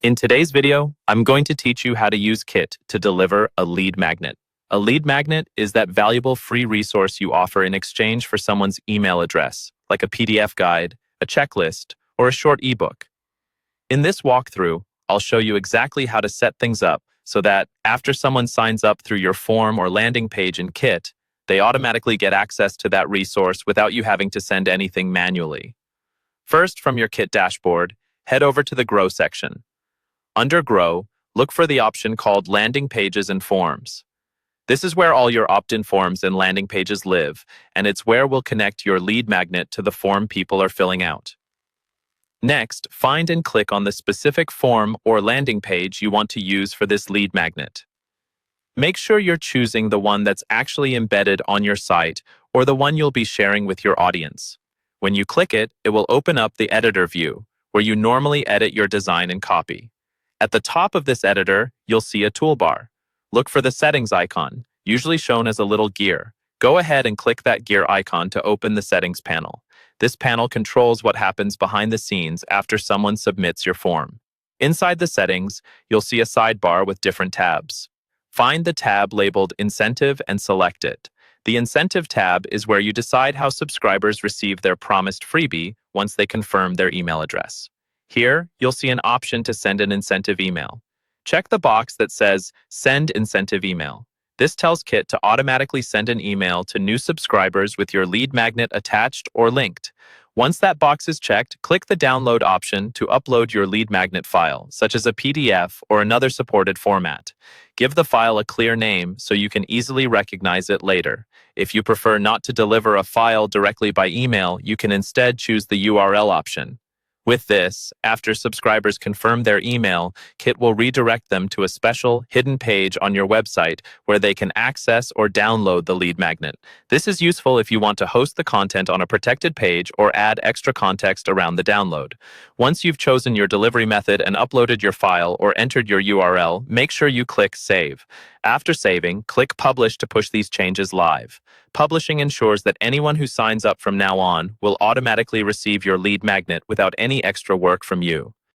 In today's video, I'm going to teach you how to use Kit to deliver a lead magnet. A lead magnet is that valuable free resource you offer in exchange for someone's email address, like a PDF guide, a checklist, or a short ebook. In this walkthrough, I'll show you exactly how to set things up so that after someone signs up through your form or landing page in Kit, they automatically get access to that resource without you having to send anything manually. First, from your Kit dashboard, head over to the Grow section. Under Grow, look for the option called Landing Pages and Forms. This is where all your opt-in forms and landing pages live, and it's where we'll connect your lead magnet to the form people are filling out. Next, find and click on the specific form or landing page you want to use for this lead magnet. Make sure you're choosing the one that's actually embedded on your site or the one you'll be sharing with your audience. When you click it, it will open up the editor view, where you normally edit your design and copy. At the top of this editor, you'll see a toolbar. Look for the settings icon, usually shown as a little gear. Go ahead and click that gear icon to open the settings panel. This panel controls what happens behind the scenes after someone submits your form. Inside the settings, you'll see a sidebar with different tabs. Find the tab labeled Incentive and select it. The Incentive tab is where you decide how subscribers receive their promised freebie once they confirm their email address. Here, you'll see an option to send an incentive email. Check the box that says Send Incentive Email. This tells Kit to automatically send an email to new subscribers with your lead magnet attached or linked. Once that box is checked, click the Download option to upload your lead magnet file, such as a PDF or another supported format. Give the file a clear name so you can easily recognize it later. If you prefer not to deliver a file directly by email, you can instead choose the URL option. With this, after subscribers confirm their email, Kit will redirect them to a special hidden page on your website where they can access or download the lead magnet. This is useful if you want to host the content on a protected page or add extra context around the download. Once you've chosen your delivery method and uploaded your file or entered your URL, make sure you click Save. After saving, click Publish to push these changes live. Publishing ensures that anyone who signs up from now on will automatically receive your lead magnet without any extra work from you.